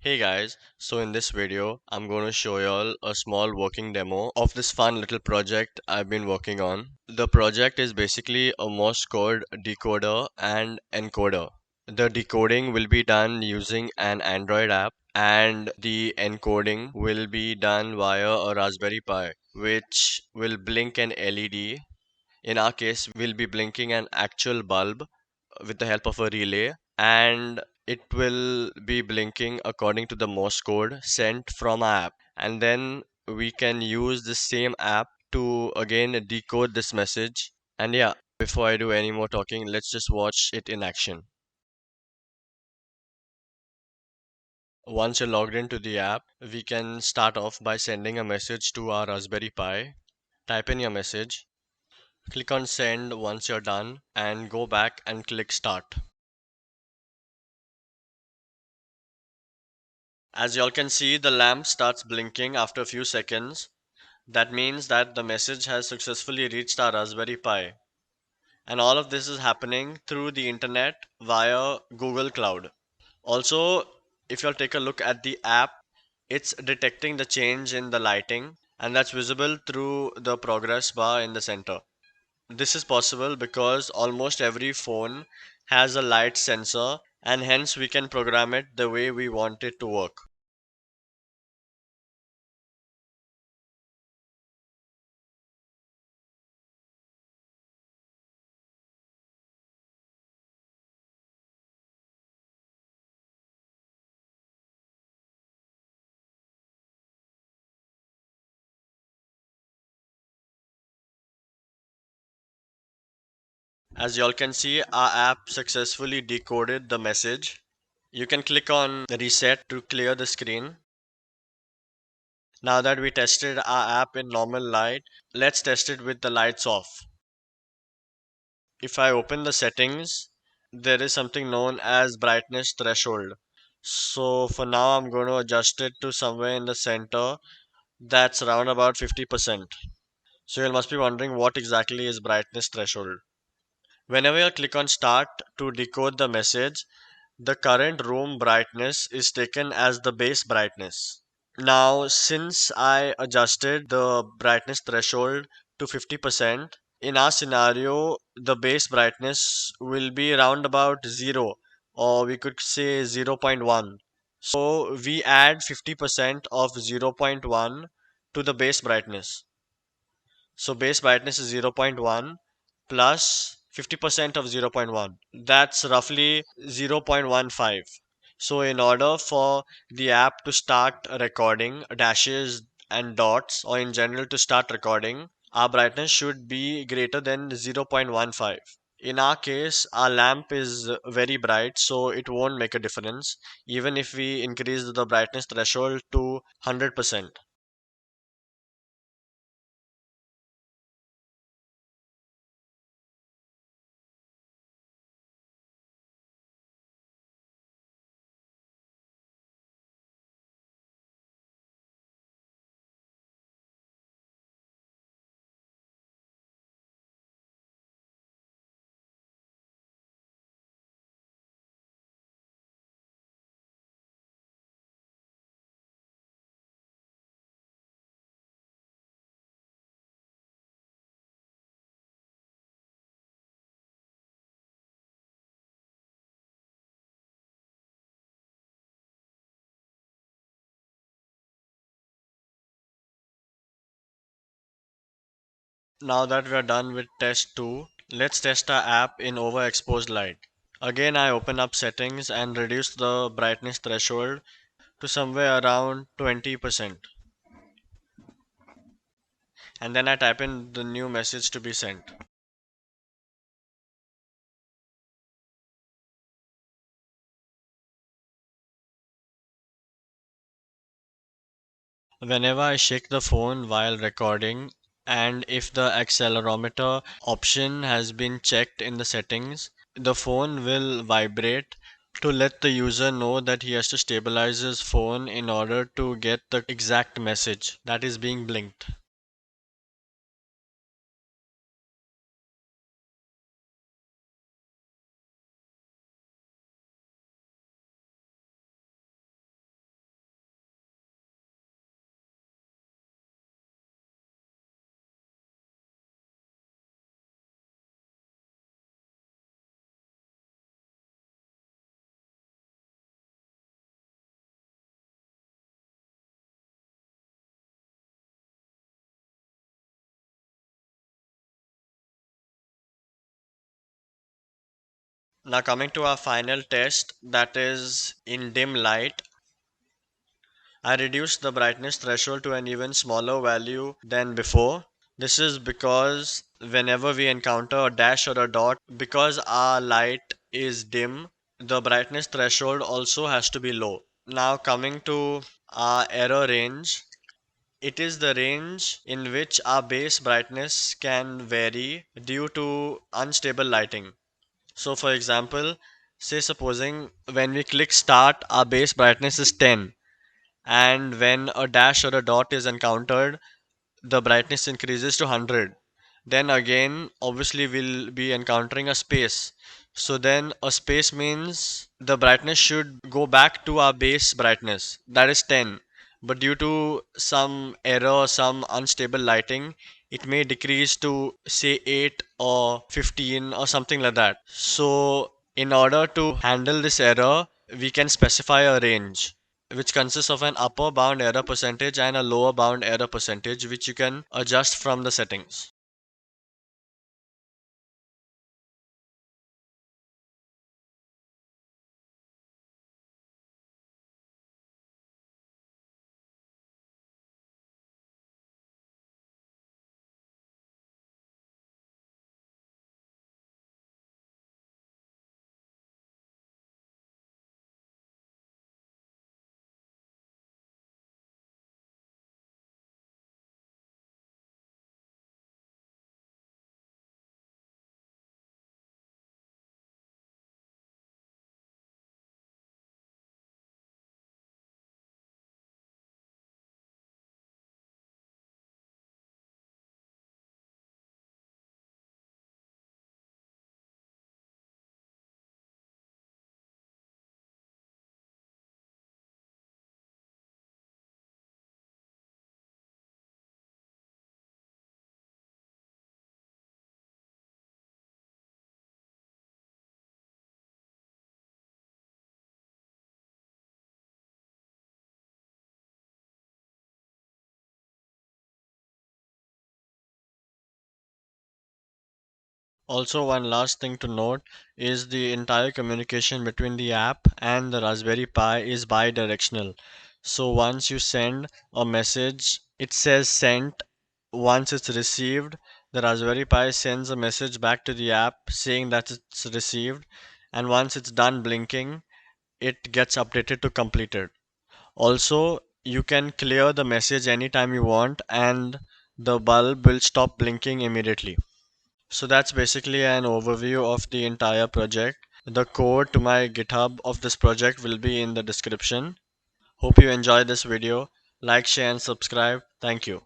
Hey guys, so in this video, I'm going to show y'all a small working demo of this fun little project I've been working on. The project is basically a Morse code decoder and encoder. The decoding will be done using an Android app, and the encoding will be done via a Raspberry Pi, which will blink an LED. In our case, we'll be blinking an actual bulb with the help of a relay, and it will be blinking according to the Morse code sent from our app. And then we can use the same app to again decode this message. And yeah, before I do any more talking, let's just watch it in action. Once you're logged into the app, we can start off by sending a message to our Raspberry Pi. Type in your message, click on send once you're done, and go back and click start. As y'all can see, the lamp starts blinking after a few seconds. That means that the message has successfully reached our Raspberry Pi. And all of this is happening through the internet via Google Cloud. Also, if you'll take a look at the app, it's detecting the change in the lighting, and that's visible through the progress bar in the center. This is possible because almost every phone has a light sensor, and hence we can program it the way we want it to work. As y'all can see, our app successfully decoded the message. You can click on reset to clear the screen. Now that we tested our app in normal light, let's test it with the lights off. If I open the settings, there is something known as brightness threshold. So for now, I'm going to adjust it to somewhere in the center that's around about 50%. So you must be wondering what exactly is brightness threshold. Whenever you click on start to decode the message, the current room brightness is taken as the base brightness. Now, since I adjusted the brightness threshold to 50%, in our scenario, the base brightness will be around about 0, or we could say 0.1. So we add 50% of 0.1 to the base brightness. So base brightness is 0.1 plus 50% of 0.1. That's roughly 0.15. So in order for the app to start recording dashes and dots, or in general to start recording, our brightness should be greater than 0.15. In our case, our lamp is very bright, so it won't make a difference even if we increase the brightness threshold to 100%. Now that we are done with test 2, let's test our app in overexposed light. Again, I open up settings and reduce the brightness threshold to somewhere around 20%. And then I type in the new message to be sent. Whenever I shake the phone while recording, and if the accelerometer option has been checked in the settings, the phone will vibrate to let the user know that he has to stabilize his phone in order to get the exact message that is being blinked. Now coming to our final test, that is in dim light. I reduced the brightness threshold to an even smaller value than before. This is because whenever we encounter a dash or a dot, because our light is dim, the brightness threshold also has to be low. Now coming to our error range, it is the range in which our base brightness can vary due to unstable lighting. So for example, say supposing when we click start, our base brightness is 10, and when a dash or a dot is encountered, the brightness increases to 100. Then again, obviously we'll be encountering a space. So then a space means the brightness should go back to our base brightness, that is 10. But due to some error, some unstable lighting, it may decrease to say 8 or 15 or something like that. So in order to handle this error, we can specify a range which consists of an upper bound error percentage and a lower bound error percentage, which you can adjust from the settings. Also, one last thing to note is the entire communication between the app and the Raspberry Pi is bi-directional. So once you send a message, it says sent. Once it's received, the Raspberry Pi sends a message back to the app saying that it's received. And once it's done blinking, it gets updated to completed. Also, you can clear the message anytime you want and the bulb will stop blinking immediately. So that's basically an overview of the entire project. The code to my GitHub of this project will be in the description. Hope you enjoyed this video. Like, share and subscribe. Thank you.